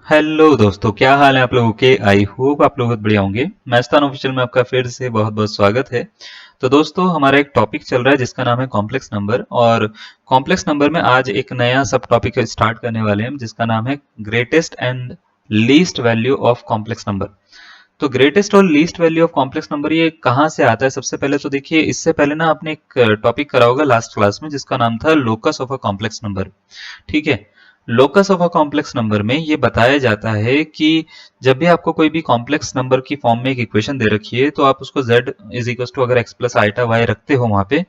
Hello दोस्तों, क्या हाल है आप लोगों के। आई होप आप लोग बहुत बढ़िया होंगे। मैथ्स ऑफिशियल में आपका फिर से बहुत बहुत स्वागत है। तो दोस्तों, हमारा एक टॉपिक चल रहा है जिसका नाम है कॉम्प्लेक्स नंबर। और कॉम्प्लेक्स नंबर में आज एक नया सब टॉपिक स्टार्ट करने वाले हैं जिसका नाम है greatest and least value of complex number. तो ग्रेटेस्ट और least value of complex number ये कहाँ से आता है? सबसे पहले तो देखिए, इससे पहले ना आपने एक टॉपिक करा होगा लास्ट क्लास में जिसका नाम था locus of a complex number. ठीक है। Locus of a complex number में ये बताया जाता है कि जब भी आपको कोई भी कॉम्प्लेक्स नंबर की फॉर्म में एक इक्वेशन दे रखी है तो आप उसको z इज इक्वल टू अगर x प्लस आइटा वाई रखते हो वहां पे,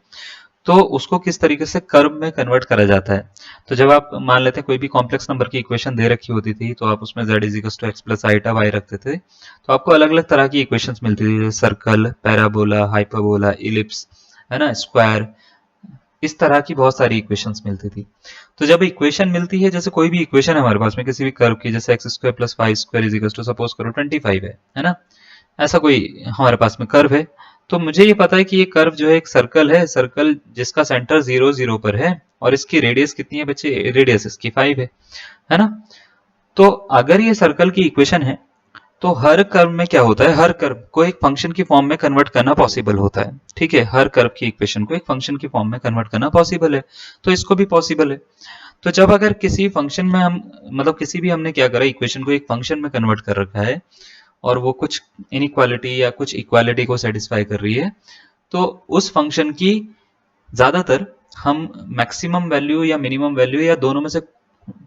तो उसको किस तरीके से कर्व में कन्वर्ट करा जाता है। तो जब आप मान लेते हैं कोई भी कॉम्प्लेक्स नंबर की इक्वेशन दे रखी होती थी तो आप उसमें z is equal to x plus iota y रखते थे, तो आपको अलग अलग तरह की इक्वेशंस मिलती थी, जैसे सर्कल, पैराबोला, हाइपरबोला, इलिप्स, है ना, स्क्वायर। इस तरह की बहुत सारी इक्वेशंस मिलती थी। तो जब इक्वेशन मिलती है, जैसे कोई भी इक्वेशन है हमारे पास में किसी भी कर्व की, जैसे x square plus y square is equal to suppose करो 25 है ना, ऐसा कोई हमारे पास में कर्व है। तो मुझे ये पता है कि ये कर्व जो है एक सर्कल है, सर्कल जिसका सेंटर 0 0 पर है, और इसकी रेडियस कितनी है बच्चे? रेडियस इसकी 5 है ना। तो अगर ये सर्कल की इक्वेशन है तो हर कर्व में क्या होता है, हर कर्व को एक फंक्शन की फॉर्म में कन्वर्ट करना पॉसिबल होता है। ठीक है, हर कर्व की इक्वेशन को एक फंक्शन की फॉर्म में कन्वर्ट करना पॉसिबल है, तो इसको भी पॉसिबल है। तो जब अगर किसी फंक्शन में हम, मतलब किसी भी हमने क्या करा, इक्वेशन को एक फंक्शन में कन्वर्ट कर रखा है और वो कुछ इनइक्वालिटी या कुछ इक्वालिटी को सेटिस्फाई कर रही है, तो उस फंक्शन की ज्यादातर हम मैक्सिमम वैल्यू या मिनिमम वैल्यू या दोनों में से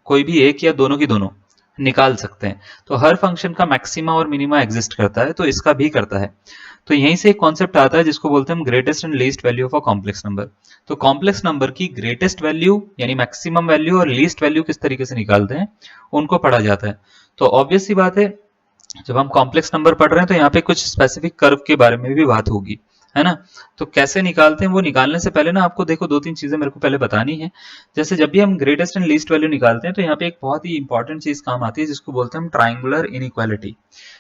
कोई भी एक या दोनों की दोनों निकाल सकते हैं। तो हर फंक्शन का मैक्सिमा और मिनिमा एग्जिस्ट करता है, तो इसका भी करता है। तो यहीं से एक कॉन्सेप्ट आता है जिसको बोलते हैं हम greatest and least value of a complex number. तो कॉम्प्लेक्स नंबर की ग्रेटेस्ट वैल्यू यानी मैक्सिमम वैल्यू और लीस्ट वैल्यू किस तरीके से निकालते हैं, उनको पढ़ा जाता है। तो ऑब्वियस सी बात है, जब हम कॉम्प्लेक्स नंबर पढ़ रहे हैं तो यहाँ पे कुछ स्पेसिफिक कर्व के बारे में भी बात होगी, है ना। तो कैसे निकालते हैं, वो निकालने से पहले ना आपको देखो दो तीन चीजें मेरे को पहले बतानी है। जैसे जब भी हम ग्रेटेस्ट एंड लीस्ट वैल्यू निकालते हैं तो यहाँ पे एक बहुत ही इंपॉर्टेंट चीज काम आती है जिसको बोलते हैं हम ट्राइंगुलर इनइक्वालिटी।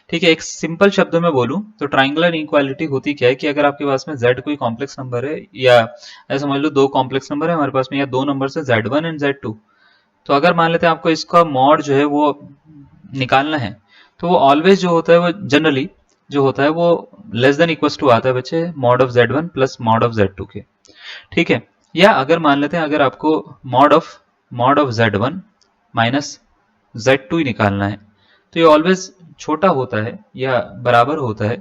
ठीक है, एक सिंपल शब्दों में बोलूं तो ट्राइंगुलर इनइक्वालिटी होती क्या है कि अगर आपके पास में z कोई कॉम्प्लेक्स नंबर है, या ऐसा समझ लो दो कॉम्प्लेक्स नंबर है हमारे पास में, या दो नंबर है z1 एंड z2। तो अगर मान लेते हैं आपको इसका मॉड जो है वो निकालना है, तो वो ऑलवेज जो होता है वो जनरली जो होता है वो लेस देन इक्वल टू आता है बच्चे mod of z1 plus mod of z2 के। ठीक है। या अगर मान लेते हैं अगर आपको mod of z1 minus z2 ही निकालना है, तो ये ऑलवेज छोटा होता है या बराबर होता है,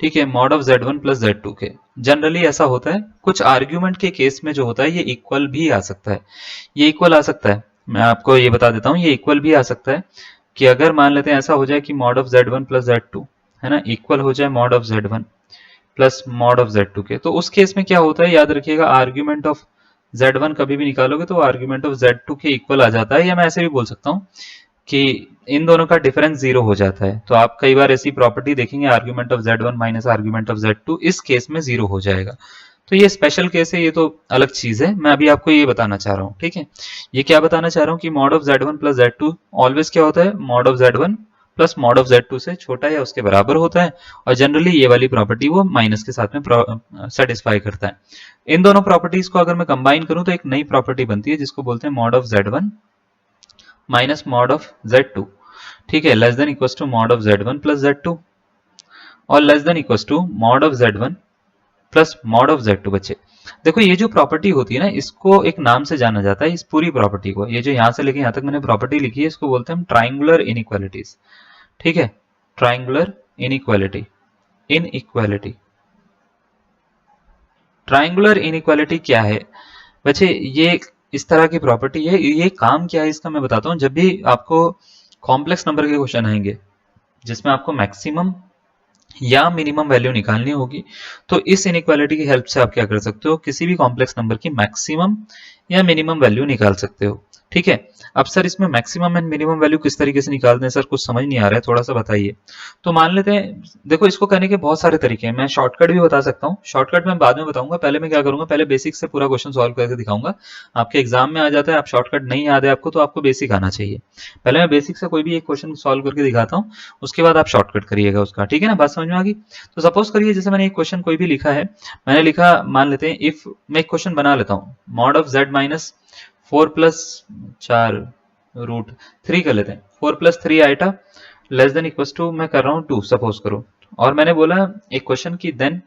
ठीक है, mod of z1 plus z2 के। जनरली ऐसा होता है, कुछ आर्ग्यूमेंट के केस में जो होता है ये इक्वल भी आ सकता है। ये इक्वल आ सकता है, मैं आपको ये बता देता हूँ, ये इक्वल भी आ सकता है कि अगर मान लेते हैं ऐसा हो जाए कि mod of z1 plus z2, है ना, इक्वल हो जाए mod of z1 plus mod of z2 के। तो उस केस में क्या होता है, याद रखिएगा, आर्ग्यूमेंट ऑफ z1 कभी भी निकालोगे तो आर्ग्यूमेंट ऑफ z2 के इक्वल आ जाता है, या मैं ऐसे भी बोल सकता हूँ कि इन दोनों का डिफरेंस जीरो हो जाता है। तो आप कई बार ऐसी प्रॉपर्टी देखेंगे, argument of z1 minus argument of z2 इस केस में जीरो हो जाएगा। तो ये स्पेशल केस है, ये तो अलग चीज है, मैं अभी आपको ये बताना चाह रहा हूँ। ठीक है, ये क्या बताना चाह रहा हूँ कि mod of z1 plus z2 always क्या होता है, mod of z1 plus mod of z2 से छोटा या उसके बराबर होता है, और जनरली ये वाली प्रॉपर्टी वो माइनस के साथ में सेटिस्फाई करता है। इन दोनों प्रॉपर्टीज को अगर मैं कंबाइन करूं तो एक नई प्रॉपर्टी बनती है जिसको बोलते हैं mod of z1 minus mod of z2। ठीक है, less than equal to mod of z1 plus z2, और less than equal to mod of z1 plus mod of z2। बच्चे देखो, ये जो प्रॉपर्टी होती है ना, इसको एक नाम से जाना जाता है, इस पूरी प्रॉपर्टी को, ये जो यहां से लेके यहां तक मैंने प्रॉपर्टी लिखी है, इसको बोलते हैं हम ट्राइंगुलर इनइक्वालिटीज। ठीक है, triangular inequality, inequality. Triangular inequality क्या है बच्चे? ये इस तरह की प्रॉपर्टी है, ये काम क्या है इसका मैं बताता हूँ। जब भी आपको कॉम्प्लेक्स नंबर के क्वेश्चन आएंगे जिसमें आपको मैक्सिमम या मिनिमम वैल्यू निकालनी होगी, तो इस इनइक्वालिटी की हेल्प से आप क्या कर सकते हो, किसी भी कॉम्प्लेक्स नंबर की मैक्सिमम या मिनिमम वैल्यू निकाल सकते हो। ठीक है। अब सर इसमें मैक्सिमम एंड मिनिमम वैल्यू किस तरीके से निकालते हैं सर, कुछ समझ नहीं आ रहा है, थोड़ा सा बताइए। तो मान लेते हैं, देखो इसको करने के बहुत सारे तरीके हैं, मैं शॉर्टकट भी बता सकता हूँ, शॉर्टकट मैं बाद में बताऊंगा, पहले मैं क्या करूंगा, पहले बेसिक से पूरा क्वेश्चन सॉल्व करके दिखाऊंगा। आपके एग्जाम में आ जाता है, आप शॉर्टकट नहीं याद है आपको तो आपको बेसिक आना चाहिए। पहले मैं बेसिक से कोई भी एक क्वेश्चन सॉल्व करके दिखाता हूँ, उसके बाद आप शॉर्टकट करिएगा उसका। ठीक है ना, बात समझ में आ गई। तो सपोज करिए जैसे मैंने एक क्वेश्चन कोई भी लिखा है, मैंने लिखा, मान लेते हैं इफ, मैं एक क्वेश्चन बना लेता हूँ, mod of z minus 4 plus 4, √3 कर लेते हैं। 4 + 3 iota less than equal to मैं कर रहा हूँ 2 सपोज करो, और मैंने बोला एक क्वेश्चन की then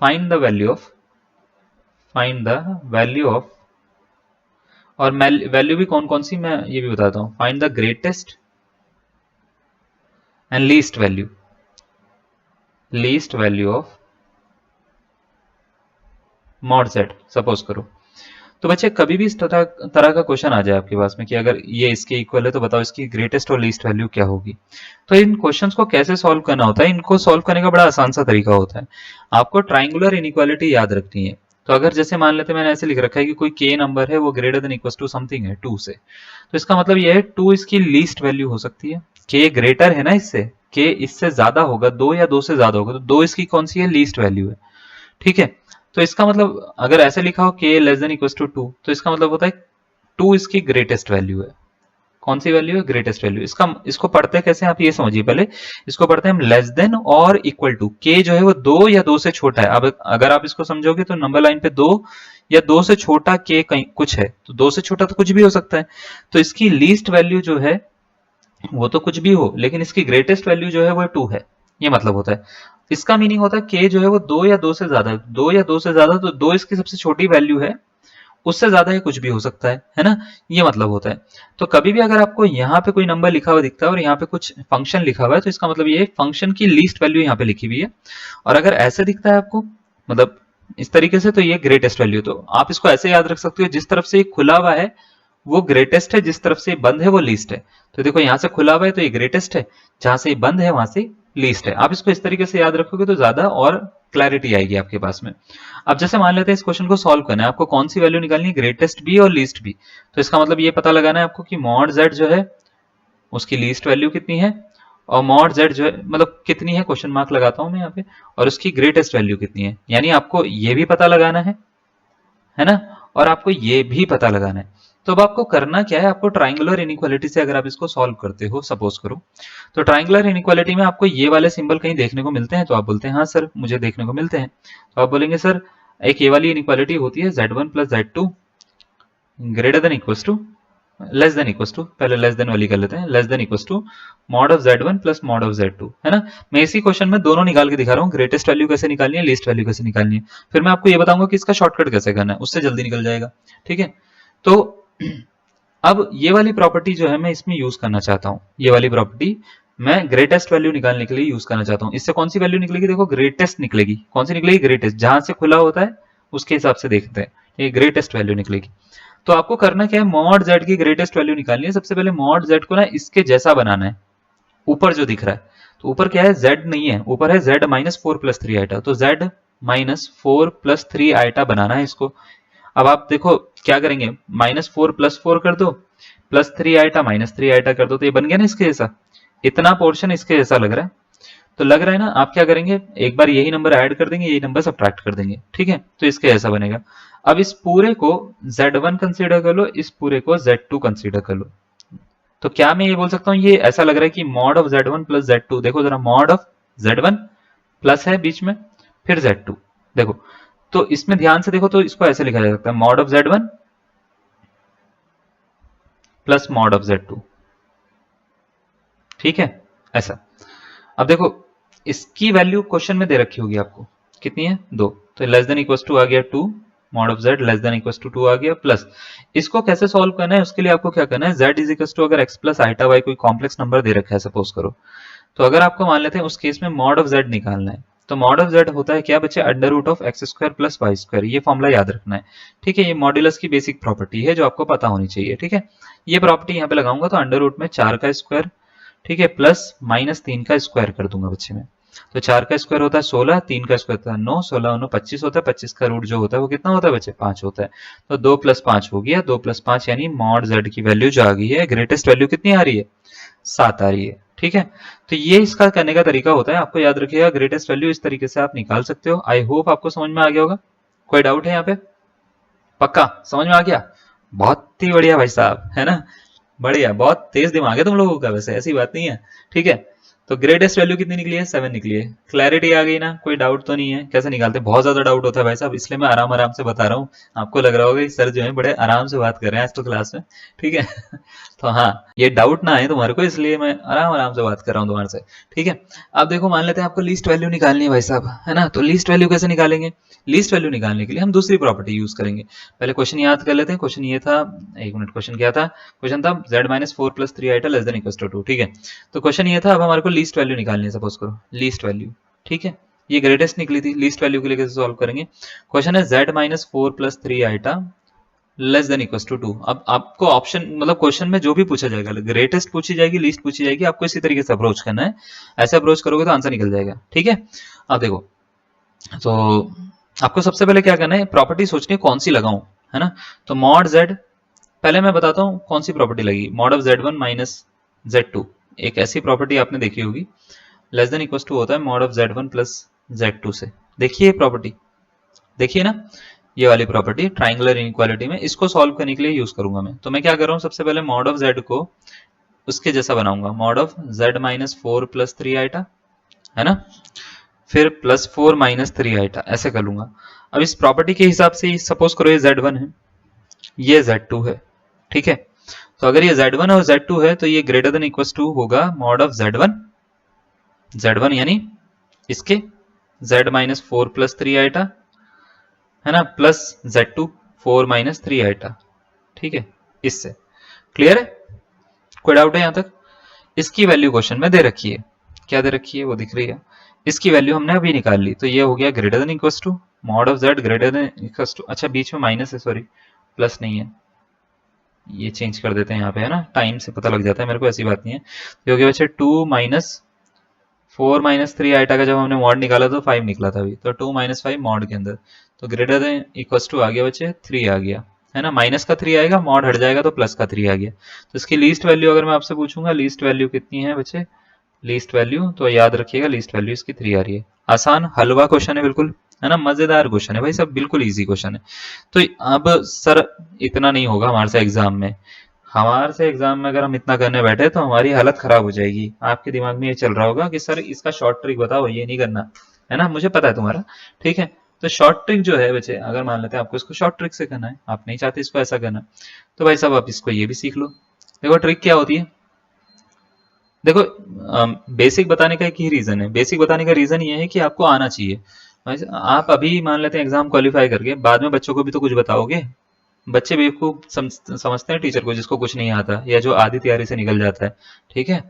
find the value of, और वैल्यू भी कौन कौन सी मैं ये भी बताता हूँ। Find the greatest and least value of mod z suppose करो। तो बच्चे कभी भी इस तरह का क्वेश्चन आ जाए आपके पास में कि अगर ये इसके इक्वल है तो बताओ इसकी ग्रेटेस्ट और लीस्ट वैल्यू क्या होगी, तो इन क्वेश्चंस को कैसे सॉल्व करना होता है, इनको सॉल्व करने का बड़ा आसान सा तरीका होता है। आपको ट्राइंगुलर इनइक्वालिटी याद रखनी है। तो अगर जैसे मान लेते हैं मैंने ऐसे लिख रखा है कि कोई k नंबर है वो greater than equal to something है 2 से, तो इसका मतलब ये है 2 इसकी लीस्ट वैल्यू हो सकती है। k ग्रेटर है ना इससे, k इससे ज्यादा होगा, 2 या 2 से ज्यादा होगा, तो 2 इसकी कौन सी है, लीस्ट वैल्यू है। ठीक है, तो इसका मतलब अगर ऐसे लिखा हो k less than equal to 2, तो इसका मतलब होता है 2 इसकी ग्रेटेस्ट वैल्यू है। कौन सी वैल्यू है, ग्रेटेस्ट वैल्यू। इसको पढ़ते हैं कैसे, आप ये समझिए पहले। इसको पढ़ते हैं हम लेस देन और इक्वल टू, k जो है वो 2 या 2 से छोटा है। अब अगर आप इसको समझोगे तो नंबर लाइन पे 2 या 2 से छोटा k कहीं कुछ है, तो 2 से छोटा तो कुछ भी हो सकता है। तो इसकी लीस्ट वैल्यू जो है वो तो कुछ भी हो, लेकिन इसकी ग्रेटेस्ट वैल्यू जो है वो 2 है, ये मतलब होता है। इसका मीनिंग होता है k जो है वो 2 या 2 से ज्यादा, 2 या 2 से ज्यादा, तो 2 इसकी सबसे छोटी वैल्यू है, उससे ज्यादा ही कुछ भी हो सकता है ना, ये मतलब होता है। तो कभी भी अगर आपको यहाँ पे कोई नंबर लिखा हुआ दिखता है और यहाँ पे कुछ फंक्शन लिखा हुआ है, तो इसका मतलब ये फंक्शन की लीस्ट वैल्यू यहाँ पे लिखी हुई है। और अगर ऐसे दिखता है आपको, मतलब इस तरीके से, तो ये ग्रेटेस्ट वैल्यू। तो आप इसको ऐसे याद रख सकते हो, जिस तरफ से ये खुला हुआ है वो ग्रेटेस्ट है, जिस तरफ से बंद है वो लीस्ट है। तो देखो यहाँ से खुला हुआ है तो ये ग्रेटेस्ट है, जहां से बंद है वहां से लीस्ट है। आप इसको इस तरीके से याद रखोगे तो ज्यादा और क्लैरिटी आएगी आपके पास में। अब जैसे मान लेते हैं इस क्वेश्चन को सॉल्व करना है, आपको कौन सी वैल्यू निकालनी है, ग्रेटेस्ट भी और लीस्ट भी। तो इसका मतलब ये पता लगाना है आपको कि मॉड z जो है उसकी लीस्ट वैल्यू कितनी है, और मॉड z जो है मतलब कितनी है, क्वेश्चन मार्क लगाता हूं मैं यहाँ पे, और उसकी ग्रेटेस्ट वैल्यू कितनी है। यानी आपको ये भी पता लगाना है ना, और आपको ये भी पता लगाना है। तो अब आपको करना क्या है, आपको ट्राइंगुलर इनइक्वालिटी से अगर आप इसको सॉल्व करते हो सपोज करो, तो ट्राइंगुलर इनइक्वालिटी में आपको ये वाले सिंबल कहीं देखने को मिलते हैं, तो आप बोलते हैं हाँ सर मुझे देखने को मिलते हैं। तो आप बोलेंगे सर एक ये वाली इनइक्वालिटी होती है z1 + z2 greater than equals to, less than equals to, पहले लेस देन वाली कर लेते हैं, less than equals to mod of z1 + mod of z2, है ना। मैं इसी क्वेश्चन में दोनों निकाल के दिखा रहा हूँ, ग्रेटेस्ट वैल्यू कैसे निकालनी है, लीस्ट वैल्यू कैसे निकालनी है। फिर मैं आपको ये बताऊंगा कि इसका शॉर्टकट कैसे करना है, उससे जल्दी निकल जाएगा। ठीक है, तो अब ये वाली प्रॉपर्टी जो है मैं इसमें यूज करना चाहता हूँ, ये वाली प्रॉपर्टी मैं ग्रेटेस्ट वैल्यू निकालने के लिए यूज करना चाहता हूँ। इससे कौन सी वैल्यू निकलेगी, देखो ग्रेटेस्ट निकलेगी। कौन सी निकलेगी, ग्रेटेस्ट, जहां से खुला होता है उसके हिसाब से देखते हैं, ये ग्रेटेस्ट वैल्यू निकलेगी। तो आपको करना क्या है, मॉड z की ग्रेटेस्ट वैल्यू निकालनी है। सबसे पहले मॉड z को ना इसके जैसा बनाना है, ऊपर जो दिख रहा है, तो ऊपर क्या है, z नहीं है, ऊपर है z - 4 + 3 आइटा, तो z - 4 + 3 आइटा बनाना है इसको। अब आप देखो क्या करेंगे, -4 + 4 कर दो, +3 आइटा -3 आइटा कर दो, तो ये बन गया ना इसके जैसा। इतना पोर्शन इसके जैसा लग रहा है, तो लग रहा है ना। आप क्या करेंगे, एक बार यही नंबर ऐड कर देंगे, यही नंबर सब्ट्रैक्ट कर देंगे, ठीक है, तो इसके ऐसा बनेगा। अब इस पूरे को z1 कंसीडर कर लो, इस पूरे को z2 कंसीडर कर लो। तो क्या मैं ये बोल सकता हूँ, ये ऐसा लग रहा है कि मॉड ऑफ z1 + z2, देखो जरा, मॉड ऑफ z1 प्लस है बीच में, फिर z2, देखो। तो इसमें ध्यान से देखो, तो इसको ऐसे लिखा जा सकता है, mod of z1 plus mod of z2, ठीक है, ऐसा। अब देखो इसकी वैल्यू क्वेश्चन में दे रखी होगी आपको, कितनी है, 2, तो लेस देन इक्वल टू आ गया 2, mod of z less than equal to 2 आ गया, प्लस इसको कैसे सॉल्व करना है, उसके लिए आपको क्या करना है, z इज इक्वल टू, अगर x प्लस आइटा y कोई कॉम्प्लेक्स नंबर दे रखा है सपोज करो, तो अगर आपको मान लेते हैं उस केस में मॉड ऑफ z निकालना है, तो मॉड ऑफ z होता है क्या बच्चे, √(x² + y², ये फॉर्मूला याद रखना है। ठीक है, ये मॉड्यूलस की बेसिक प्रॉपर्टी है जो आपको पता होनी चाहिए। ठीक है, ये प्रॉपर्टी यहाँ पे लगाऊंगा तो अंडर रूट में 4 का स्क्वायर, ठीक है, प्लस -3 का स्क्वायर कर दूंगा बच्चे में। तो 4 का स्क्वायर होता है 16, 3 का स्क्वायर होता है 9, 16 9 25 होता है, 25 का रूट जो होता है वो कितना होता है बच्चे, 5 होता है। तो 2 + 5 हो गया, 2 + 5 यानी मॉड z की वैल्यू जो आ गई है, ग्रेटेस्ट वैल्यू कितनी आ रही है, 7 आ रही है। ठीक है, तो ये इसका करने का तरीका होता है, आपको याद रखिएगा ग्रेटेस्ट वैल्यू इस तरीके से आप निकाल सकते हो। आई होप आपको समझ में आ गया होगा। कोई डाउट है यहाँ पे, पक्का समझ में आ गया, बहुत ही बढ़िया भाई साहब, है ना, बढ़िया, बहुत तेज दिमाग है तुम लोगों का, वैसे ऐसी बात नहीं है। ठीक है, तो ग्रेटेस्ट वैल्यू कितनी निकली है? 7 निकली है। क्लैरिटी आ गई ना? कोई डाउट तो नहीं है? कैसे निकालते हैं? बहुत ज्यादा डाउट होता है भाई साहब, इसलिए मैं आराम आराम से बता रहा हूँ। आपको लग रहा होगा कि सर जो है बड़े आराम से बात कर रहे हैं आज तो क्लास में, ठीक है। तो हाँ, ये डाउट ना आए तुम्हारे को, इसलिए मैं आराम आराम से बात कर रहा हूँ तुम्हारे से, ठीक है। अब देखो, मान लेते हैं आपको लीस्ट वैल्यू निकालनी है भाई साहब, है ना। तो लीस्ट वैल्यू कैसे निकालेंगे? लीस्ट वैल्यू निकालने के लिए हम दूसरी प्रॉपर्टी यूज करेंगे। पहले क्वेश्चन याद कर लेते हैं। क्वेश्चन ये था, एक मिनट, क्वेश्चन क्या था? क्वेश्चन था z-4 + 3 i less than equal to 2, ठीक है। तो क्वेश्चन ये था, अब हमारे को लीस्ट वैल्यू निकालनी है, सपोज करो लीस्ट वैल्यू, ठीक है। ये ग्रेटेस्ट निकली थी, लीस्ट वैल्यू के लिए कैसे सॉल्व करेंगे? क्वेश्चन है z-4 + 3 i less than equal to 2। अब आपको ऑप्शन, मतलब क्वेश्चन में जो भी पूछा जाएगा, ग्रेटेस्ट पूछी जाएगी, लीस्ट पूछी जाएगी, आपको इसी तरीके से अप्रोच करना है। ऐसे अप्रोच करोगे तो आंसर निकल जाएगा, ठीक है। अब देखो, तो आपको सबसे पहले क्या करना है, प्रॉपर्टी सोचनी है कौन सी लगाऊं, है ना। तो मॉड z, पहले मैं बताता हूँ कौन सी प्रॉपर्टी लगी। Mod of z1 minus z2, एक ऐसी प्रॉपर्टी आपने देखी होगी, लेस देन इक्वल टू होता है mod of z1 plus z2 से। देखिए प्रॉपर्टी, देखिए ना, ये वाली प्रॉपर्टी ट्राइंगुलर इनइक्वालिटी में, इसको सॉल्व करने के लिए यूज करूंगा मैं। तो मैं क्या कर रहा हूँ, सबसे पहले मॉड ऑफ z को उसके जैसा बनाऊंगा, मॉड ऑफ z-4 + 3 i, है ना। फिर +4 - 3 i, ऐसे कर लूंगा। अब इस प्रॉपर्टी के हिसाब से सपोज करो ये z1 है, ये z2 है, ठीक है। तो अगर ये z1 और z2 है तो ये ग्रेटर देन इक्वल टू होगा मॉड ऑफ z1 यानी इसके z-4 + 3 i, है ना, प्लस z2 4 - 3 i, ठीक है। इससे क्लियर है? कोई डाउट है यहां तक? इसकी वैल्यू क्वेश्चन में दे रखी है, क्या दे रखी है वो दिख रही है। इसकी वैल्यू हमने अभी निकाल ली, तो ये हो गया greater than equal to mod of z greater than equal to, अच्छा बीच में माइनस है, सॉरी प्लस नहीं है, ये चेंज कर देते हैं यहाँ पे, है ना, टाइम से पता लग जाता है मेरे को, ऐसी बात नहीं है। तो हो गया बच्चे 2 - 4 - 3 i का जब हमने मॉड निकाला तो 5 निकला था अभी, तो 2 - 5 मॉड के अंदर, तो ग्रेटर देन इक्वल टू आ गया बच्चे 3 आ गया, है ना। माइनस का 3 आएगा, मॉड हट जाएगा तो प्लस का 3 आ गया। तो इसकी लीस्ट वैल्यू अगर मैं आपसे पूछूंगा, लीस्ट वैल्यू कितनी है बच्चे, लीस्ट वैल्यू तो याद रखिएगा, लीस्ट वैल्यू इसकी 3 आ रही है। आसान हलवा क्वेश्चन है बिल्कुल, है ना, मजेदार क्वेश्चन है भाई सब, बिल्कुल इजी क्वेश्चन है। तो अब सर इतना नहीं होगा हमारे से एग्जाम में, हमारे से एग्जाम में अगर हम इतना करने बैठे तो हमारी हालत खराब हो जाएगी। आपके दिमाग में ये चल रहा होगा कि सर इसका शॉर्ट ट्रिक बताओ, ये नहीं करना, है ना, मुझे पता है तुम्हारा, ठीक है। तो शॉर्ट ट्रिक जो है बच्चे, अगर मान लेते हैं आपको इसको शॉर्ट ट्रिक से करना है, आप नहीं चाहते इसको ऐसा करना, तो भाई साहब आप इसको ये भी सीख लो। देखो ट्रिक क्या होती है, देखो बेसिक बताने का एक ही रीजन है, बेसिक बताने का रीजन ये है कि आपको आना चाहिए। आप अभी मान लेते हैं एग्जाम क्वालिफाई करके, बाद में बच्चों को भी तो कुछ बताओगे। बच्चे बेवकूफ समझते हैं टीचर को जिसको कुछ नहीं आता या जो आधी तैयारी से निकल जाता है, ठीक है।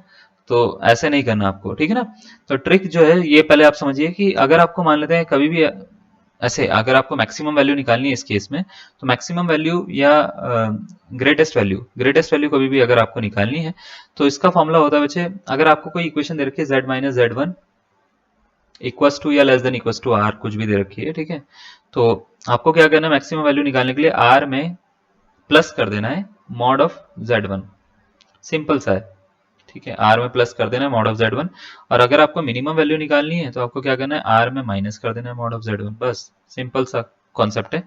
तो ऐसे नहीं करना आपको, ठीक है ना। तो ट्रिक जो है ये पहले आप समझिए कि अगर आपको मान लेते हैं कभी भी ऐसे, अगर आपको मैक्सिमम वैल्यू निकालनी है इस केस में, तो मैक्सिमम वैल्यू या ग्रेटेस्ट वैल्यू कभी भी अगर आपको निकालनी है, तो इसका फॉर्मूला होता है बच्चे, अगर आपको कोई इक्वेशन दे रखी है z - z1 इक्वल्स टू या less than equals to r, कुछ भी दे रखी है, ठीक है। तो आपको क्या करना है, मैक्सिमम वैल्यू निकालने के लिए r में प्लस कर देना है मॉड ऑफ z1, सिंपल सा है, ठीक है। r में प्लस कर देना है मॉड ऑफ z1, और अगर आपको मिनिमम वैल्यू निकालनी है तो आपको क्या करना है, r में माइनस कर देना है मॉड ऑफ z1, बस सिंपल सा कॉन्सेप्ट है।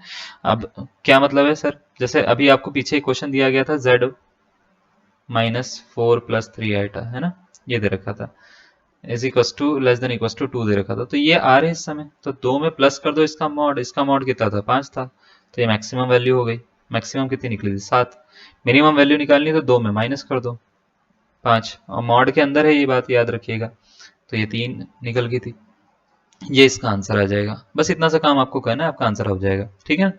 अब क्या मतलब है सर, जैसे अभी आपको पीछे एक क्वेश्चन दिया गया था z-4 + 3 i, है ना, ये दे रखा था, is equal to less than equal to 2 दे रखा था, तो ये r है इस समय, तो 2 में प्लस कर दो इसका मॉड कितना था, 5 था, तो ये मैक्सिमम वैल्यू हो गई। मैक्सिमम कितनी निकली थी, 7। मिनिमम वैल्यू निकालनी तो 2 में माइनस कर दो 5, और मॉड के अंदर है, ये बात याद रखिएगा, तो ये 3 निकल गई थी, ये इसका आंसर आ जाएगा। बस इतना सा काम आपको करना है, आपका आंसर हो जाएगा, ठीक है।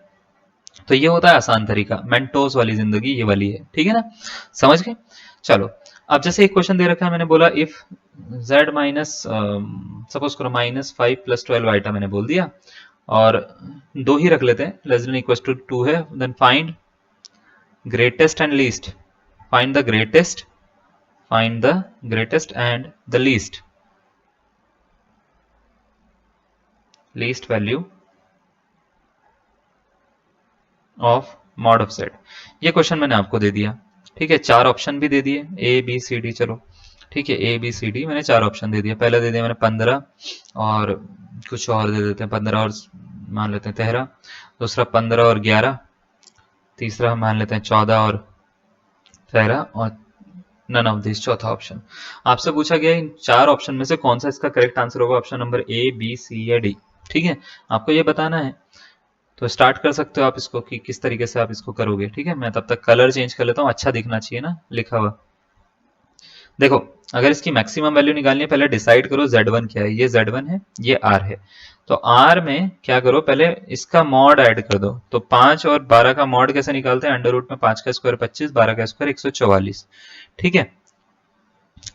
तो ये होता है आसान तरीका, मेंटोस वाली जिंदगी ये वाली है, ठीक है ना, समझ गए। चलो, अब जैसे एक क्वेश्चन दे रखा है, मैंने बोला इफ z माइनस, सपोज करो -5 + 12 i, मैंने बोल दिया, और 2 ही रख लेते हैं, लेस देन इक्वल टू 2 है, then find greatest and least, find the greatest, find the greatest and the least value of mod of z। ये क्वेश्चन मैंने आपको दे दिया, ठीक है, 4 ऑप्शन भी दे दिए, ए बी सी डी, चलो ठीक है, ए बी सी डी मैंने 4 ऑप्शन दे दिया। पहले दे दिया मैंने 15, और कुछ और दे देते हैं, 15 और मान लेते हैं 13, दूसरा 15 और 11, तीसरा हम मान लेते हैं 14 और 13, और नन ऑफ दिस, चौथा ऑप्शन। आपसे पूछा गया इन चार ऑप्शन में से कौन सा इसका करेक्ट आंसर होगा, option number A, B, C या डी। ठीक है, आपको ये बताना है। तो स्टार्ट कर सकते हो आप इसको कि किस तरीके से आप इसको करोगे। ठीक है, मैं तब तक कलर चेंज कर लेता हूँ, अच्छा दिखना चाहिए ना लिखा हुआ। देखो, अगर इसकी मैक्सिमम वैल्यू निकालनी है, पहले डिसाइड करो Z1 क्या है। ये Z1 है, ये R है। तो R में क्या करो, पहले इसका मॉड ऐड कर दो। तो 5 और 12 का मॉड कैसे निकालते हैं, अंडर रूट में 5 का स्क्वायर 25, 12 का स्क्वायर 144। ठीक है,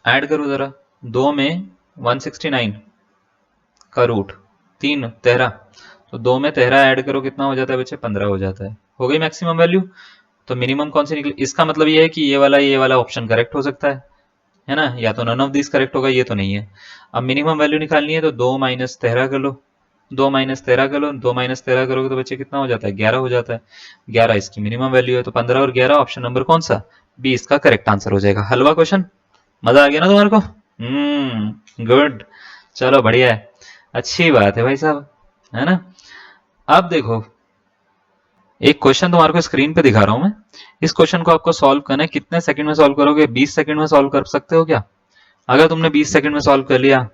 ऐड करो जरा। 2 में 169 का रूट, 3 13, तो 2 में 13 ऐड करो, कितना हो जाता है बच्चे, 15 हो जाता है। हो गई मैक्सिमम वैल्यू। तो मिनिमम कौन सी निकली, इसका मतलब ये है कि ये वाला ऑप्शन करेक्ट हो सकता है ना, या तो नन ऑफ दिस करेक्ट होगा, ये तो नहीं है। अब मिनिमम वैल्यू निकालनी है, तो 2 माइनस 13 कर लो, 2 माइनस 13 कर लो, 2 माइनस 13 करोगे तो बच्चे कितना हो जाता है, 11 हो जाता है। 11 इसकी मिनिमम वैल्यू है, तो 15 और 11 ऑप्शन नंबर कौन सा, बी इसका करेक्ट आंसर हो जाएगा। हलवा क्वेश्चन, मजा आ गया ना तुम्हारे को? गुड, चलो बढ़िया है, अच्छी बात है भाई साहब, है ना। अब देखो, एक क्वेश्चन तुम्हारे को स्क्रीन पे दिखा रहा हूं मैं। इस क्वेश्चन को आपको सॉल्व करना है, कितने सेकंड में सॉल्व करोगे, 20 सेकंड में सॉल्व कर सकते हो क्या? अगर तुमने 20 सेकंड में सॉल्व कर लिया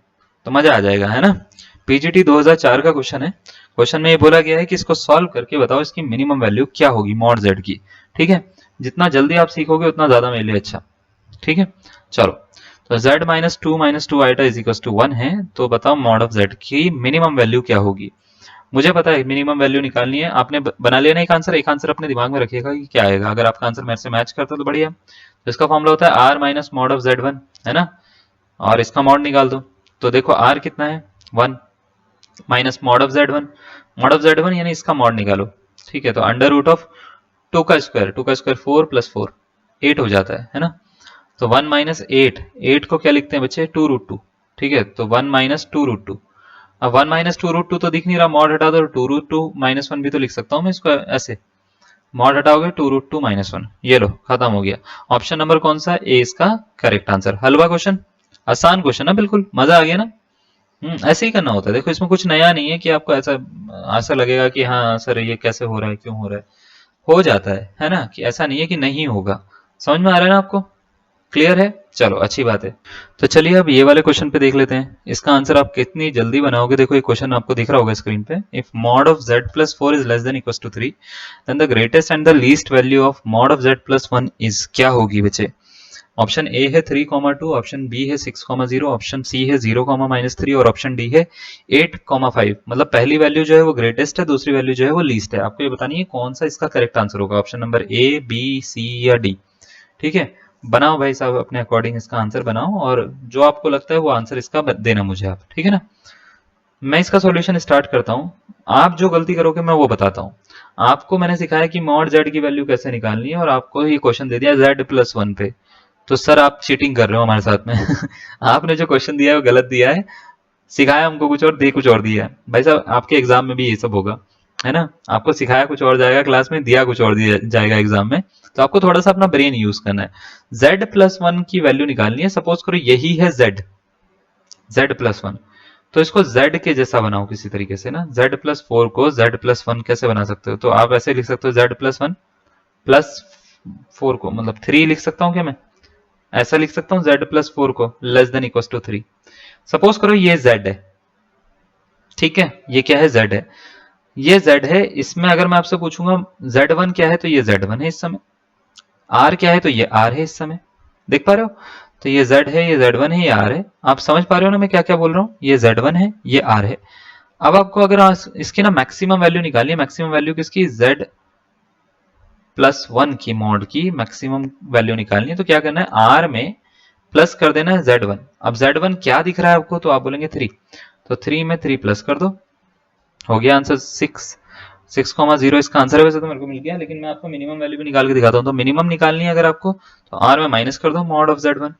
तो मजा आ जाएगा, है ना। पीजीटी 2004 का क्वेश्चन है। क्वेश्चन में ये बोला गया है कि इसको सॉल्व करके बताओ इसकी मिनिमम वैल्यू क्या होगी मॉड जेड की। ठीक है, जितना जल्दी आप सीखोगे उतना ज्यादा मेरे लिए अच्छा। ठीक है, चलो। तो z minus two iota is equal to 1 है, तो बताओ मॉड ऑफ z की मिनिमम वैल्यू क्या होगी। मुझे पता है मिनिमम वैल्यू निकालनी है, आपने बना लिया ना एक आंसर। एक आंसर अपने दिमाग में रखिएगा कि क्या आएगा, अगर आपका आंसर मेरे से मैच करता है तो बढ़िया। तो इसका फॉर्मूला होता है r minus mod of z1, है ना, और इसका मॉड निकाल दो। तो देखो r कितना है, 1 minus mod of z1, mod of z1 यानी इसका मॉड निकालो। ठीक है, तो अंडर रूट ऑफ 2 का स्क्वायर, 2 का स्क्वायर 4 प्लस 4 8 हो जाता है ना। तो 1 माइनस 8, 8 को क्या लिखते हैं बच्चे, 2 रूट 2। ठीक है, तो 1 माइनस 2 रूट 2। अब 1 माइनस 2 रूट 2 तो दिख नहीं रहा, मॉड हटा दो, 2 रूट 2 माइनस 1 भी तो लिख सकता हूँ मैं इसको ऐसे। मॉड हटाओगे 2 रूट 2 माइनस 1, ये लो खत्म हो गया। ऑप्शन नंबर कौन सा, ए इसका करेक्ट आंसर। हलवा क्वेश्चन, आसान क्वेश्चन है बिल्कुल, मजा आ गया ना। ऐसे ही करना होता है। देखो, इसमें कुछ नया नहीं है कि आपको ऐसा ऐसा लगेगा कि हाँ सर ये कैसे हो रहा है, क्यों हो रहा है। हो जाता है ना, कि ऐसा नहीं है कि नहीं होगा। समझ में आ रहा है ना आपको, क्लियर है? चलो अच्छी बात है। तो चलिए अब ये वाले क्वेश्चन पे देख लेते हैं, इसका आंसर आप कितनी जल्दी बनाओगे। देखो ये क्वेश्चन आपको दिख रहा होगा स्क्रीन पे। If mod of z plus 4 is less than equal to 3, then the greatest and the least value of mod of z plus 1 is, क्या होगी बच्चे। ऑप्शन ए है 3,2, ऑप्शन बी है 6,0, ऑप्शन सी है 0,-3 और ऑप्शन डी है 8,5। मतलब पहली वैल्यू जो है वो ग्रेटेस्ट है, दूसरी वैल्यू जो है वो लीस्ट है। आपको ये बतानी है कौन सा इसका करेक्ट आंसर होगा, option number A, B, C या डी। ठीक है, बनाओ भाई साहब, अपने अकॉर्डिंग इसका आंसर बनाओ, और जो आपको लगता है वो आंसर इसका देना मुझे आप। ठीक है ना, मैं इसका सॉल्यूशन स्टार्ट करता हूं। आप जो गलती करोगे मैं वो बताता हूं। आपको मैंने सिखाया कि मॉड जेड की वैल्यू कैसे निकालनी है, और आपको ये क्वेश्चन दे दिया जेड प्लस 1 पे। तो सर आप चीटिंग कर रहे हो हमारे साथ में आपने जो क्वेश्चन दिया है वो गलत दिया है, सिखाया हमको कुछ और, दे कुछ और दिया है। भाई साहब आपके एग्जाम में भी ये सब होगा, है ना। आपको सिखाया कुछ और जाएगा क्लास में, दिया कुछ और दिया जाएगा एग्जाम में। तो आपको थोड़ा सा अपना ब्रेन यूज करना है। z प्लस 1 की वैल्यू निकालनी है। सपोज करो यही है z प्लस 1, तो इसको z के जैसा बनाओ किसी तरीके से ना। z प्लस 4 को z प्लस 1 कैसे बना सकते हो, तो आप ऐसे लिख सकते हो z प्लस 1 प्लस 4 को, मतलब 3 लिख सकता हूं क्या मैं, ऐसा लिख सकता हूं z प्लस 4 को less than equal to 3। Suppose करो ये z है, ठीक है, ये क्या है, z है, ये z है। इसमें अगर मैं आपसे पूछूंगा z1 क्या है, तो ये z1 है इस समय। r क्या है, तो ये r है इस समय। देख पा रहे हो, तो ये z है, ये z1 है, ये r है। आप समझ पा रहे हो ना मैं क्या क्या बोल रहा हूं, ये z1 है, ये r है। अब आपको अगर इसकी ना मैक्सिमम वैल्यू निकालिए, मैक्सिमम वैल्यू किसकी, z प्लस 1 की मॉड की मैक्सिमम वैल्यू निकालनी है। तो क्या करना है, r में प्लस कर देना है z1। अब z1 क्या दिख रहा है आपको, तो आप बोलेंगे 3, तो 3 में 3 प्लस कर दो, हो गया आंसर 6,0 इसका आंसर है। वैसे तो मेरे को मिल गया, लेकिन मैं आपको मिनिमम वैल्यू भी निकाल के दिखाता हूँ। तो मिनिमम निकालनी है अगर आपको, तो r में माइनस कर दो मॉड ऑफ z1।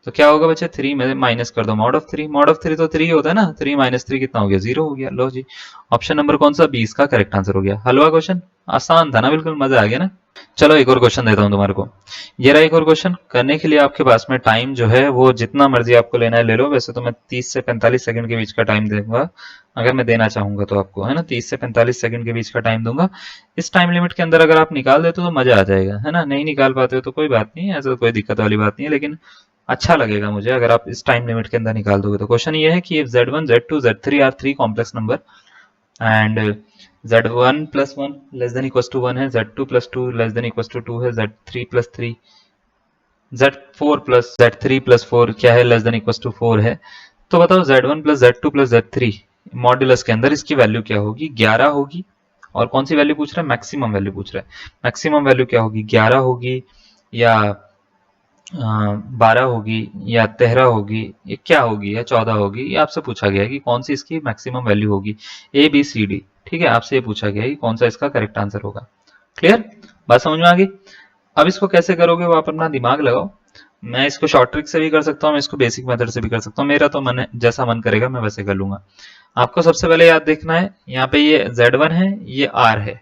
तो क्या होगा बच्चे, 3 में माइनस कर दो मॉड ऑफ 3। मॉड ऑफ 3 तो 3 होता है ना, 3 माइनस 3 कितना हो गया, 0 हो गया। लो जी, ऑप्शन नंबर कौन सा, 20 का करेक्ट आंसर हो गया। हलवा क्वेश्चन, आसान था ना बिल्कुल, मजा आ गया ना। चलो एक और क्वेश्चन देता हूं तुम्हारे को। ये रहा एक और क्वेश्चन। करने के लिए आपके पास में टाइम जो है वो जितना मर्जी आपको लेना है ले लो। वैसे तो मैं 30 से 45 सेकंड के बीच का टाइम दूंगा, अगर मैं देना चाहूंगा तो आपको, है ना। 30 से 45 सेकंड के बीच का टाइम दूंगा। इस टाइम लिमिट के अंदर अगर आप निकाल देते हो तो मजा आ जाएगा, है ना। नहीं निकाल पाते हो तो कोई बात नहीं, ऐसा कोई दिक्कत वाली बात नहीं है, लेकिन अच्छा लगेगा मुझे अगर आप इस टाइम लिमिट के अंदर निकाल दोगे। तो क्वेश्चन ये है कि Z1 Z2 Z3 are three complex number and Z1 plus one less than equal to one है, Z2 plus two less than equal to two है, Z3 plus three, Z4 plus Z3 plus four क्या है, less than equal to four है। तो बताओ Z1 plus Z2 plus Z3 modulus के अंदर इसकी वैल्यू क्या होगी? 11 होगी। और कौन सी वैल्यू पूछ रहा है? मैक्सिमम वैल्यू पूछ रहा है। मैक्सिमम वैल्यू क्या होगी? 11 होगी या 12 होगी या 13 होगी, ये क्या होगी, या 14 होगी? ये आपसे पूछा गया है कि कौन सी इसकी मैक्सिमम वैल्यू होगी। ए बी सी डी, ठीक है, आपसे ये पूछा गया है कि कौन सा इसका करेक्ट आंसर होगा। क्लियर? बात समझ में आ गई? अब इसको कैसे करोगे वो आप अपना दिमाग लगाओ। मैं इसको शॉर्ट ट्रिक से भी कर सकता हूँ, मैं इसको बेसिक मेथड से भी कर सकता हूँ। मेरा तो मन है, जैसा मन करेगा मैं वैसे कर लूंगा। आपको सबसे पहले याद देखना है, यहाँ पे ये Z1 है, ये R है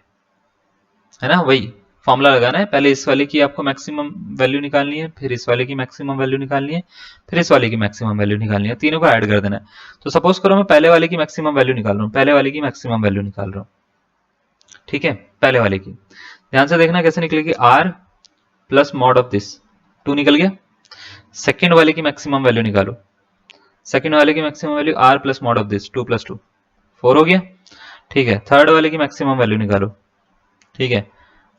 ना। वही फॉर्मूला लगाना है। पहले इस वाले की आपको मैक्सिमम वैल्यू निकालनी है, फिर इस वाले की मैक्सिमम वैल्यू निकालनी है, फिर इस वाले की मैक्सिमम वैल्यू निकालनी है। तीनों को ऐड कर देना है। तो सपोज करो मैं पहले वाले की मैक्सिमम वैल्यू निकाल रहा हूँ, पहले वाले की मैक्सिमम वैल्यू निकाल रहा हूँ, ठीक है। पहले वाले की ध्यान से देखना कैसे निकलेगी। R plus mod of this, two निकल गया। सेकेंड वाले की मैक्सिमम वैल्यू निकालो। सेकेंड वाले की maximum value R plus mod of this, two plus two, four हो गया, ठीक है। थर्ड वाले की मैक्सिमम वैल्यू निकालो, ठीक है।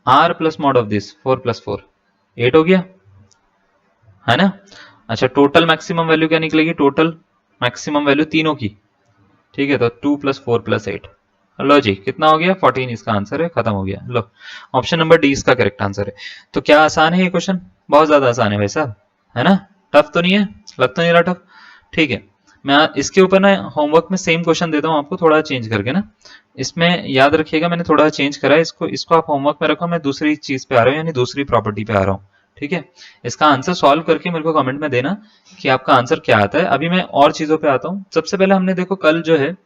R plus mod of this, four plus four, eight हो गया, है ना। अच्छा, टोटल मैक्सिमम वैल्यू क्या निकलेगी? टोटल मैक्सिमम वैल्यू तीनों की, ठीक है। तो two plus four plus eight, लो जी, कितना हो गया? 14 इसका आंसर है, खत्म हो गया। लो, ऑप्शन नंबर डी इसका करेक्ट आंसर है। तो क्या आसान है ये क्वेश्चन? बहुत ज्यादा आसान है भाई साहब, है ना। टफ तो नहीं है, लग तो नहीं रहा टफ, ठीक है। मैं इसके ऊपर ना होमवर्क में सेम क्वेश्चन देता हूँ आपको, थोड़ा चेंज करके ना। इसमें याद रखिएगा मैंने थोड़ा चेंज करा है इसको। इसको आप होमवर्क में रखो, मैं दूसरी चीज पे आ रहा हूँ, यानी दूसरी प्रॉपर्टी पे आ रहा हूँ, ठीक है। इसका आंसर सॉल्व करके मेरे को कमेंट में देना कि आपका आंसर क्या आता है। अभी मैं और चीजों पे आता हूँ। सबसे पहले हमने देखो कल जो है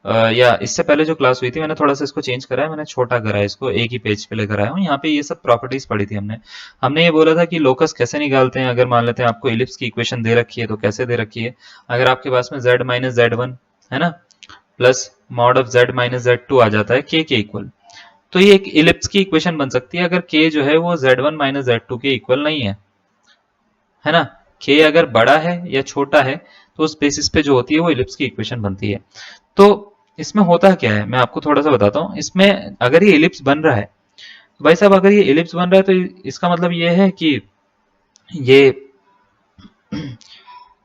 या इससे पहले जो क्लास हुई थी, मैंने थोड़ा सा इसको चेंज करा है, मैंने छोटा करा है इसको, एक ही पेज पे लेकर आया हूँ। यहाँ पे ये सब प्रॉपर्टीज पढ़ी थी हमने। हमने ये बोला था कि लोकस कैसे निकालते हैं। अगर मान लेते हैं आपको इलिप्स की इक्वेशन दे रखी है तो कैसे दे रखी है। अगर आपके पास में z माइनस जेड वन है ना, plus mod of z minus z two आ जाता है k के इक्वल, तो ये एक इलिप्स की इक्वेशन बन सकती है अगर k जो है वो z1 माइनस जेड टू के इक्वल नहीं है ना। k अगर बड़ा है या छोटा है तो उस बेसिस पे जो होती है वो इलिप्स की इक्वेशन बनती है। तो इसमें होता क्या है मैं आपको थोड़ा सा बताता हूँ। इसमें अगर ये इलिप्स बन रहा है तो भाई साहब, अगर ये इलिप्स बन रहा है तो इसका मतलब ये है कि ये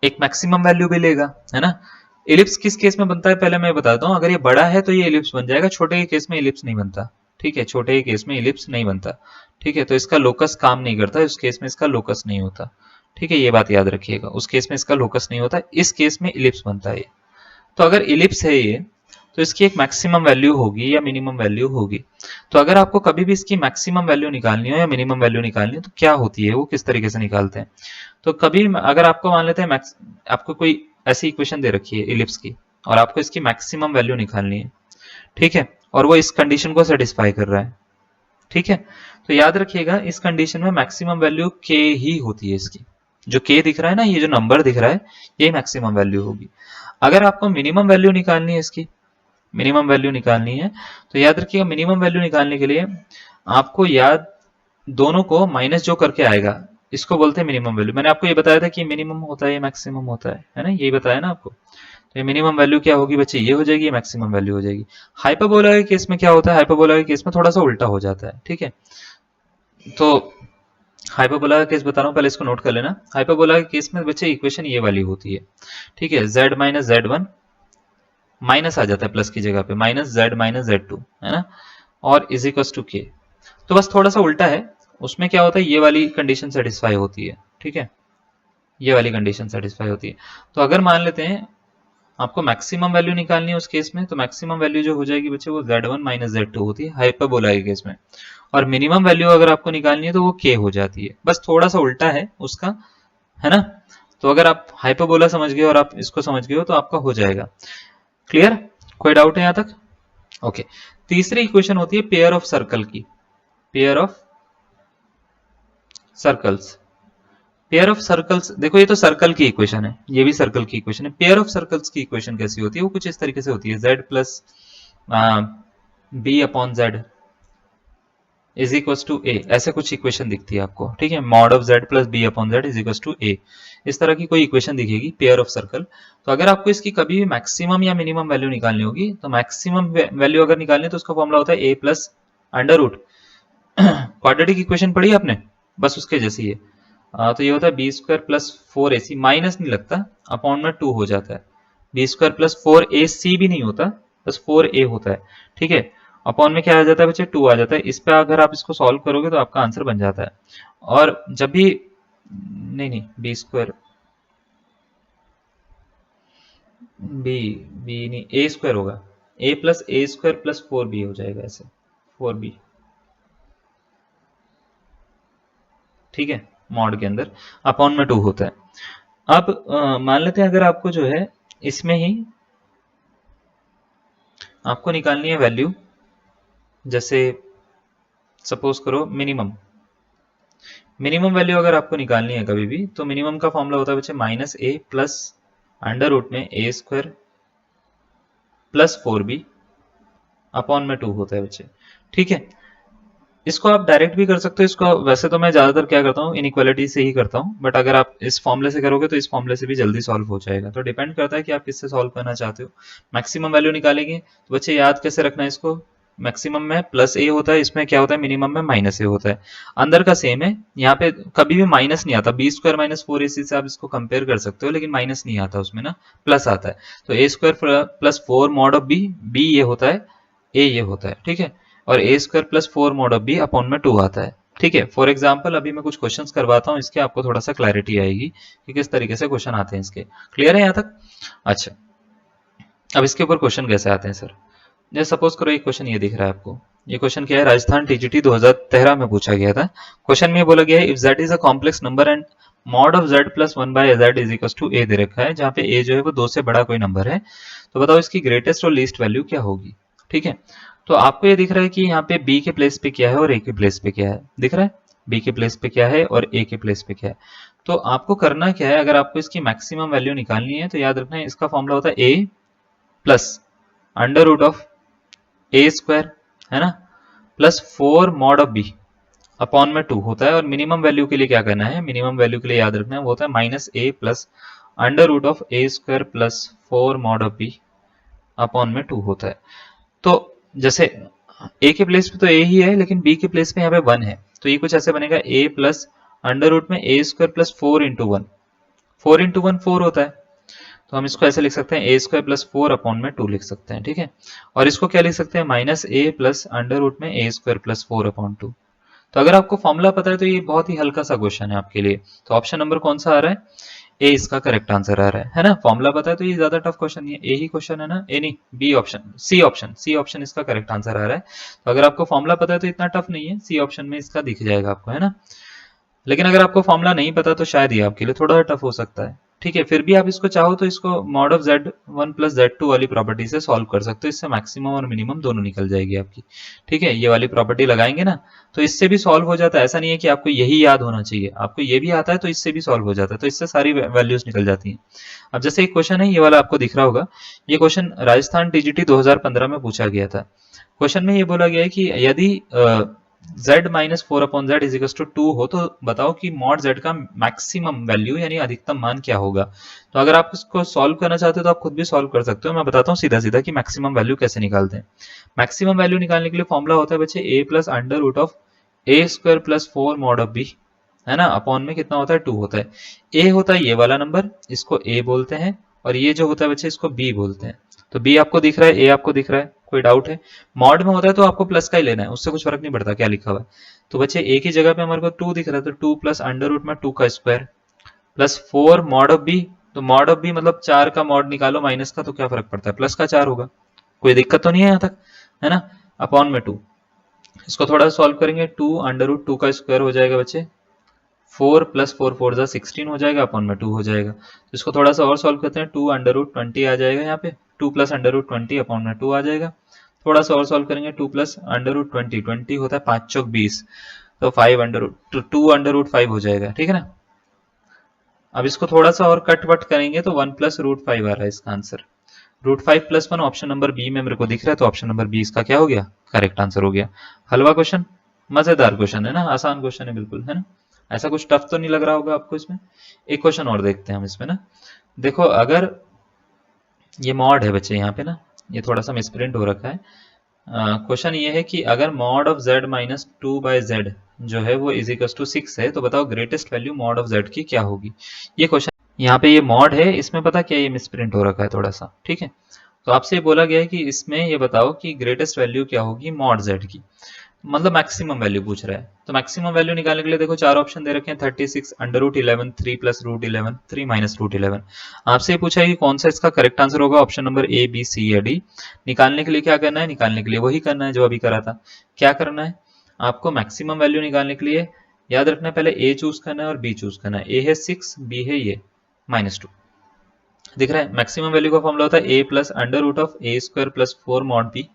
एक मैक्सिमम वैल्यू भी लेगा, है ना। इलिप्स किस केस में बनता है पहले मैं बताता हूँ। अगर ये बड़ा है तो ये इलिप्स बन जाएगा, छोटे के केस में इलिप्स नहीं बनता, ठीक है। छोटे के केस में इलिप्स नहीं बनता, ठीक है। तो इसका लोकस काम नहीं करता, उस केस में इसका लोकस नहीं होता, ठीक है। ये बात याद रखिएगा, उस केस में इसका लोकस नहीं होता, इस केस में इलिप्स बनता है। तो अगर इलिप्स है ये, तो इसकी एक मैक्सिमम वैल्यू होगी या मिनिमम वैल्यू होगी। तो अगर आपको कभी भी इसकी मैक्सिमम वैल्यू निकालनी हो या मिनिमम वैल्यू निकालनी हो तो क्या होती है, वो किस तरीके से निकालते हैं। तो कभी अगर आपको मान लेते हैं आपको कोई ऐसी इक्वेशन दे रखी है इलिप्स की और आपको इसकी मैक्सिमम वैल्यू निकालनी है, ठीक है, और वो इस कंडीशन को सेटिस्फाई कर रहा है, ठीक है। तो याद रखिएगा इस कंडीशन में मैक्सिमम वैल्यू k ही होती है इसकी। जो k दिख रहा है ना, ये जो नंबर दिख रहा है, ये मैक्सिमम वैल्यू होगी। अगर आपको मिनिमम वैल्यू निकालनी है इसकी, मिनिमम वैल्यू निकालनी है, तो याद रखिएगा मिनिमम वैल्यू निकालने के लिए आपको याद दोनों को माइनस जो करके आएगा इसको बोलते हैं मिनिमम वैल्यू। मैंने आपको ये बताया था कि मिनिमम होता है मैक्सिमम होता है ना, यही बताया ना आपको। तो ये मिनिमम वैल्यू क्या होगी बच्चे, ये हो जाएगी, ये मैक्सिमम वैल्यू हो जाएगी। हाइपरबोला के केस में क्या होता है, हाइपरबोला के केस में थोड़ा सा उल्टा हो जाता है, ठीक है। तो हाइपरबोला का केस बता रहा हूँ, पहले इसको नोट कर लेना। हाइपरबोला के केस में बच्चे इक्वेशन ये वाली होती है, ठीक है। z minus z one minus आ जाता है प्लस की जगह पे, minus z minus z two, है ना, और इज इक्वल टू के। तो बस थोड़ा सा उल्टा है, उसमें क्या होता है ये वाली कंडीशन सेटिस्फाई होती है, ठीक है। ये वाली कंडीशन सेटिस्फाई होती है। तो अगर मान लेते हैं आपको मैक्सिमम वैल्यू निकालनी है उस केस में, तो मैक्सिमम वैल्यू जो हो जाएगी बच्चे वो z1 माइनस जेड टू होती है हाइपरबोला के केस में। और मिनिमम वैल्यू अगर आपको निकालनी है तो वो k हो जाती है, बस थोड़ा सा उल्टा है उसका, है ना। तो अगर आप हाइपरबोला समझ गए और आप इसको समझ गए हो तो आपका हो जाएगा। क्लियर? कोई डाउट है यहां तक? ओके। तीसरी इक्वेशन होती है पेयर ऑफ सर्कल की, pair of circles, pair of circles, देखो ये तो सर्कल की इक्वेशन है, ये भी सर्कल की इक्वेशन है। पेयर ऑफ सर्कल्स की इक्वेशन कैसी होती है? वो कुछ इस तरीके से होती है, z plus b upon z is equal to a, ऐसे कुछ इक्वेशन दिखती है आपको, ठीक है। Mod of z plus b upon z is equal to a, इस तरह की कोई इक्वेशन दिखेगी पेयर ऑफ सर्कल। तो अगर आपको इसकी कभी भी मैक्सिमम या मिनिमम वैल्यू निकालनी होगी, तो मैक्सिमम वैल्यू अगर निकालनी है तो उसका फॉर्मूला होता है a plus under root, quadratic equation पढ़ी आपने, बस उसके जैसी है। तो ये होता है बी स्क्वायर प्लस फोर ए सी, माइनस नहीं लगता, अपॉन में टू हो जाता है। बी स्क्वायर प्लस फोर ए सी भी नहीं होता, बस फोर ए होता है, ठीक है। अपॉन में क्या आ जाता है बच्चे? टू आ जाता है। इस पे अगर आप इसको सॉल्व करोगे तो आपका आंसर बन जाता है। और जब भी नहीं बी स्क्वायर बी बी नहीं ए स्क्वायर होगा, ए प्लस ए स्क्वायर प्लस फोर बी हो जाएगा ऐसे, फोर बी, ठीक है। मॉड के अंदर अपॉन में टू होता है। अब मान लेते हैं अगर आपको जो है इसमें ही आपको निकालनी है वैल्यू, जैसे सपोज करो मिनिमम, मिनिमम वैल्यू अगर आपको निकालनी है कभी भी, तो मिनिमम का फॉर्मूला होता है बच्चे minus a plus under root में a square plus four b upon में टू होता है बच्चे, ठीक है। इसको आप डायरेक्ट भी कर सकते हो, इसको वैसे तो मैं ज्यादातर क्या करता हूँ इनइक्वालिटी से ही करता हूँ, बट अगर आप इस फॉर्मूले से करोगे तो इस फॉर्मूले से भी जल्दी सॉल्व हो जाएगा। तो डिपेंड करता है कि आप किससे सॉल्व करना चाहते हो। मैक्सिमम वैल्यू निकालेंगे तो बच्चे याद कैसे रखना है इसको, मैक्सिमम में प्लस ए होता है, इसमें क्या होता है मिनिमम में माइनस ए होता है। अंदर का सेम है, यहाँ पे कभी भी माइनस नहीं आता। बी स्क्वायर माइनस फोर ए सी से आप इसको कंपेयर कर सकते हो, लेकिन माइनस नहीं आता उसमें ना, प्लस आता है। तो a square plus four mod of b, b ये होता है, ए ये होता है, ठीक है। और a square plus four mod of b upon में टू आता है, ठीक है। फॉर एग्जाम्पल अभी मैं कुछ क्वेश्चंस करवाता हूँ इसके, आपको थोड़ा सा क्लैरिटी आएगी कि किस तरीके से क्वेश्चन आते हैं इसके। क्लियर है यहाँ तक? अच्छा, अब इसके ऊपर क्वेश्चन कैसे आते हैं सर? जैसे सपोज करो एक क्वेश्चन ये दिख रहा है आपको, ये क्वेश्चन क्या है, राजस्थान टीजीटी 2013 में पूछा गया था। क्वेश्चन में बोला गया है if z is a complex number and mod of z plus one by z is equal to a दे रखा है, जहाँ पे a जो है वो दो से बड़ा कोई नंबर है, तो बताओ इसकी ग्रेटेस्ट और लीस्ट वैल्यू क्या होगी, ठीक है। तो आपको ये दिख रहा है कि यहाँ पे b के प्लेस पे क्या है और a के प्लेस पे क्या है, दिख रहा है b के प्लेस पे क्या है और a के प्लेस पे क्या है। तो आपको करना क्या है, अगर आपको इसकी मैक्सिमम वैल्यू निकालनी है तो याद रखना है इसका फॉर्मूला होता है a plus under root of a square, है ना, plus four mod of b upon में टू होता है। और मिनिमम वैल्यू के लिए क्या करना है, मिनिमम वैल्यू के लिए याद रखना है वो होता है minus a plus under root of a square plus four mod of b upon में टू होता है। तो जैसे ए के प्लेस पे तो ए ही है, लेकिन बी के प्लेस पे यहाँ पे वन है, तो ये कुछ ऐसे बनेगा ए प्लस अंडर रूट में a square plus four into one, four into one four होता है, तो हम इसको ऐसे लिख सकते हैं a square plus four upon में टू लिख सकते हैं, ठीक है। और इसको क्या लिख सकते हैं, minus a plus under root में a square plus four upon two. तो अगर आपको फॉर्मूला पता है तो ये बहुत ही हल्का सा क्वेश्चन है आपके लिए। तो ऑप्शन नंबर कौन सा आ रहा है, ए इसका करेक्ट आंसर आ रहा है ना। फॉर्मूला पता है तो ये ज्यादा टफ क्वेश्चन नहीं है, ए ही क्वेश्चन है ना, ए नहीं B option, C option, C option इसका करेक्ट आंसर आ रहा है। तो अगर आपको फॉर्मूला पता है तो इतना टफ नहीं है, सी ऑप्शन में इसका दिख जाएगा आपको, है ना। लेकिन अगर आपको फॉर्मूला नहीं पता तो शायद ये आपके लिए थोड़ा टफ हो सकता है, ठीक है। फिर भी आप इसको चाहो तो इसको mod of z one plus z two वाली प्रॉपर्टी से सॉल्व कर सकते हो, इससे मैक्सिमम और मिनिमम दोनों निकल जाएगी आपकी, ठीक है। ये वाली प्रॉपर्टी लगाएंगे ना तो इससे भी सॉल्व हो जाता है, ऐसा नहीं है कि आपको यही याद होना चाहिए, आपको ये भी आता है तो इससे भी सॉल्व हो जाता है, तो इससे सारी वैल्यूज निकल जाती हैं। अब जैसे एक क्वेश्चन है ये वाला आपको दिख रहा होगा, ये क्वेश्चन राजस्थान टीजीटी 2015 में पूछा गया था। क्वेश्चन में ये बोला गया है कि यदि z minus four upon z is to two हो तो बताओ कि मॉड z का मैक्सिमम वैल्यू यानी अधिकतम मान क्या होगा। तो अगर आप इसको सॉल्व करना चाहते हो तो आप खुद भी सॉल्व कर सकते हो, मैं बताता हूँ सीधा सीधा कि मैक्सिमम वैल्यू कैसे निकालते हैं। मैक्सिमम वैल्यू निकालने के लिए फॉर्मूला होता है बच्चे a plus under root of a square plus four mod of b, है ना, अपॉन में कितना होता है टू होता है। ए होता है ये वाला नंबर, इसको ए बोलते हैं, और ये जो होता है बच्चे इसको बी बोलते हैं। तो बी आपको दिख रहा है, ए आपको दिख रहा है, कोई डाउट है? मॉड में होता है तो आपको प्लस का ही लेना है, उससे कुछ फर्क नहीं पड़ता क्या लिखा हुआ है। तो बच्चे एक ही जगह पे हमारे को टू दिख रहा है, तो टू प्लस अंडर रूट में टू का square plus four mod of b, तो मॉड ऑफ बी मतलब चार का मॉड निकालो माइनस का, तो क्या फर्क पड़ता है, प्लस का चार होगा, कोई दिक्कत तो नहीं है यहाँ तक, है ना। अपॉन में टू, इसको थोड़ा सॉल्व करेंगे, टू अंडर रूट टू का स्क्वायर हो जाएगा बच्चे, फोर प्लस फोर फोर जा 16 हो जाएगा, अपॉन में टू हो जाएगा। तो इसको थोड़ा सा और सॉल्व करते हैं, टू अंडर रूट 20 आ जाएगा यहाँ पे, two plus under root 20 upon में टू आ जाएगा। थोड़ा सा और सॉल्व करेंगे, टू प्लस अंडर रूट 20, 20 होता है 5 चौक 20, तो 5 अंडर रूट 2 अंडर रूट 5 हो जाएगा, ठीक है ना। अब इसको थोड़ा सा और कट वट करेंगे तो 1 प्लस रूट 5 आ रहा है इसका answer. Root 5 plus 1 option number B में मेरे को दिख रहा है, तो ऑप्शन नंबर बी इसका क्या हो गया, करेक्ट आंसर हो गया। हलवा क्वेश्चन, मजेदार क्वेश्चन है ना, आसान क्वेश्चन है बिल्कुल, है ना। ऐसा कुछ टफ तो नहीं लग रहा होगा आपको इसमें। एक क्वेश्चन और देखते हैं हम इसमें ना। देखो अगर ये मॉड है बच्चे यहाँ पे ना, ये थोड़ा सा मिसप्रिंट हो रखा है। क्वेश्चन ये है कि अगर mod of z minus 2 by Z जो है वो इज इक्वल टू 6 है, तो बताओ greatest value mod of z की क्या होगी। ये क्वेश्चन यहाँ पे ये मॉड है, इसमें पता क्या ये मिसप्रिंट हो रखा है थोड़ा सा, ठीक है। तो आपसे ये बोला गया है कि इसमें ये बताओ कि ग्रेटेस्ट वैल्यू क्या होगी मॉड z की, मतलब मैक्सिमम वैल्यू पूछ रहा है। तो मैक्सिमम वैल्यू निकालने के लिए देखो चार ऑप्शन दे रखे हैं, 36 under root 11, 3 plus root 11, 3 minus root 11। आपसे ये पूछा है कि कौन सा इसका करेक्ट आंसर होगा, option number A B C या डी। निकालने के लिए क्या करना है, निकालने के लिए वही करना है जो अभी करा था। क्या करना है आपको, मैक्सिमम वैल्यू निकालने के लिए याद रखना है, पहले ए चूज करना है और बी चूज करना है। ए है 6, बी है ये -2, दिख रहा है। मैक्सिमम वैल्यू का फॉर्मूला होता है a plus under root of a square plus 4 mod b,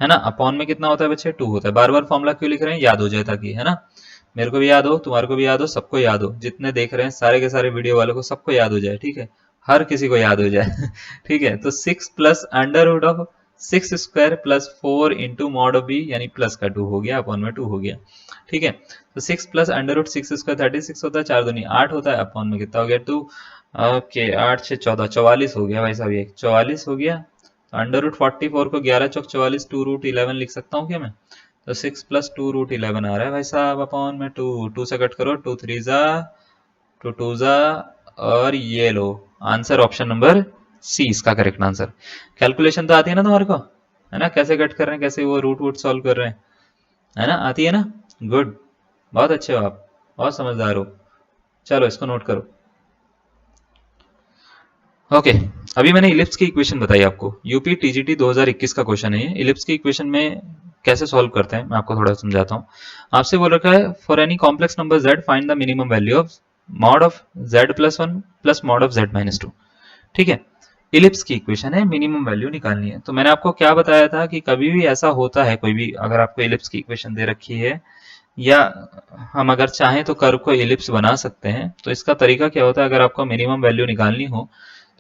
है ना। अपॉन में कितना होता है बच्चे, 2 होता है। बार बार फॉर्मूला क्यों लिख रहे हैं, याद हो जाए ताकि, है ना। मेरे को भी याद हो, तुम्हारे को भी याद हो, सबको याद हो, जितने देख रहे हैं सारे के सारे वीडियो वालों को सबको याद हो जाए, ठीक है। हर किसी को याद हो जाए ठीक है। तो 6 plus under root of 6 square plus 4 into mod of b, यानी प्लस का 2 हो गया, अपॉन में 2 हो गया, ठीक है। तो 6 प्लस अंडर रूट 6 स्क्वायर 36 होता है, 4 दूनी 8 होता है, अपॉन में कितना हो गया 2। ओके 8 6 14 44 हो गया भाई साहब, ये 44 हो गया। अंडर रूट 44 को 11 चौक 44, 2 रूट 11 लिख सकता हूँ क्या मैं। तो 6 प्लस 2 रूट 11 आ रहा है भाई साहब, अपॉन में 2, 2 से कट करो, 2 3 जा, 2 2 जा, और ये लो आंसर ऑप्शन नंबर सी इसका करेक्ट आंसर। कैलकुलेशन तो आती है ना तुम्हारे को, है ना, कैसे कट कर रहे हैं, कैसे वो रूट वूट सॉल्व कर रहे हैं, है ना, आती है ना। गुड, बहुत अच्छे हो आप, बहुत समझदार हो। चलो इसको नोट करो। ओके अभी मैंने इलिप्स की इक्वेशन बताई आपको, यूपी टीजीटी 2021 का क्वेश्चन है ये। इलिप्स की इक्वेशन में कैसे सॉल्व करते हैं मैं आपको थोड़ा समझाता हूँ। आपसे बोल रखा है for any complex number z find the minimum value of mod of z plus 1 plus mod of z minus 2, ठीक है। इलिप्स की इक्वेशन है, मिनिमम वैल्यू निकालनी है। तो मैंने आपको क्या बताया था कि कभी भी ऐसा होता है, कोई भी अगर आपको इलिप्स की इक्वेशन दे रखी है, या हम अगर चाहें तो कर्व को इलिप्स बना सकते हैं, तो इसका तरीका क्या होता है, अगर आपको मिनिमम वैल्यू निकालनी हो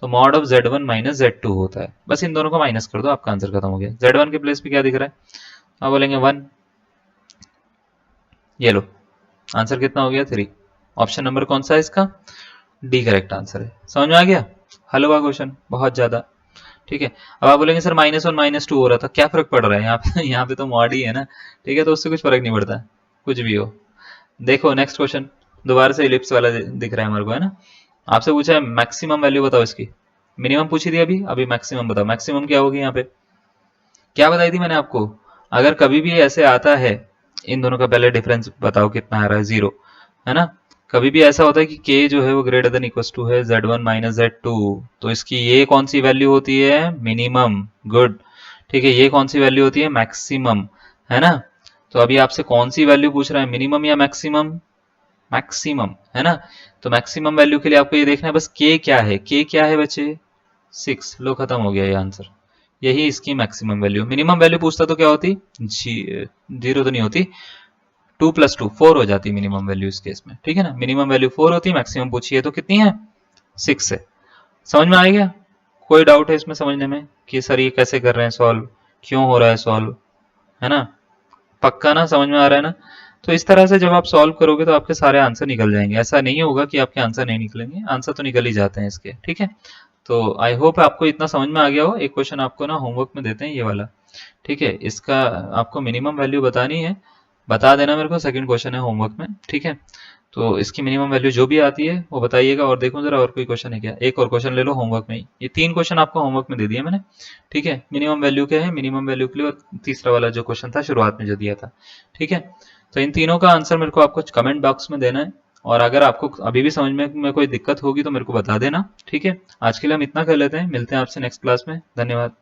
तो mod of z1 minus z2 होता है, बस इन दोनों को माइनस कर दो, आपका आंसर खत्म हो गया। z1 के प्लेस पे क्या दिख रहा है, आप बोलेंगे 1, ये लो आंसर कितना हो गया 3। ऑप्शन नंबर कौन सा है इसका, डी करेक्ट आंसर है। समझ में आ गया, हल हुआ क्वेश्चन बहुत ज्यादा, ठीक है। अब आप बोलेंगे सर -1 -2 हो रहा था, क्या फर्क पड़ रहा है यहाँ पे यहाँ पे तो मॉड ही है ना, ठीक है, तो उससे कुछ फर्क नहीं पड़ता, कुछ भी हो। देखो नेक्स्ट क्वेश्चन दोबारा से इलिप्स वाला दिख रहा है हमारे को, है ना। आपसे पूछा है मैक्सिमम वैल्यू बताओ इसकी, मिनिमम पूछी थी अभी, अभी मैक्सिमम बताओ, मैक्सिमम क्या होगी यहाँ पे। क्या बताई थी मैंने आपको, अगर कभी भी ऐसे आता है, इन दोनों का पहले डिफरेंस बताओ कितना आ रहा है, 0, है ना। कभी भी ऐसा होता है कि k जो है वो ग्रेटर देन इक्वल टू है z1 माइनस z2, तो इसकी ये कौन सी वैल्यू होती है, मिनिमम। गुड, ठीक है, ये कौन सी वैल्यू होती है, मैक्सिमम, है ना। तो अभी आपसे कौन सी वैल्यू पूछ रहा है, मिनिमम या मैक्सिमम, मैक्सिमम, है ना। तो मैक्सिमम वैल्यू के लिए आपको ये देखना है बस k क्या है, k क्या है बच्चे 6, लो खत्म हो गया ये आंसर, यही इसकी मैक्सिमम वैल्यू। मिनिमम वैल्यू पूछता तो क्या होती, 0 तो नहीं होती, 2 प्लस 2 4 हो जाती मिनिमम वैल्यू इस केस में, ठीक है ना। मिनिमम वैल्यू 4 होती, मैक्सिमम पूछी है तो कितनी है 6 है। समझ में आ गया, कोई डाउट है इसमें समझने में कि सर ये कैसे कर रहे हैं सॉल्व, क्यों हो रहा है सॉल्व, है ना, पक्का ना, समझ में आ रहा है ना। तो इस तरह से जब आप सॉल्व करोगे तो आपके सारे आंसर निकल जाएंगे, ऐसा नहीं होगा कि आपके आंसर नहीं निकलेंगे, आंसर तो निकल ही जाते हैं इसके, ठीक है। तो आई होप आपको इतना समझ में आ गया हो। एक क्वेश्चन आपको ना होमवर्क में देते हैं ये वाला, ठीक है, इसका आपको मिनिमम वैल्यू बतानी है, बता देना मेरे को, सेकंड क्वेश्चन है होमवर्क में, ठीक है। तो इसकी मिनिमम वैल्यू जो भी आती है वो बताइएगा, और देखो जरा और कोई क्वेश्चन है क्या, एक और क्वेश्चन ले लो होमवर्क में ही, ये 3 क्वेश्चन आपको होमवर्क में दे दिए मैंने, ठीक है। मिनिमम वैल्यू क्या है, मिनिमम वैल्यू के लिए, और तीसरा वाला जो क्वेश्चन था शुरुआत में जो दिया था, ठीक है। तो इन तीनों का आंसर मेरे को आपको कमेंट बॉक्स में देना है, और अगर आपको अभी भी समझ में कोई दिक्कत होगी तो मेरे को बता देना, ठीक है। आज के लिए हम इतना कर लेते हैं, मिलते हैं आपसे नेक्स्ट क्लास में, धन्यवाद।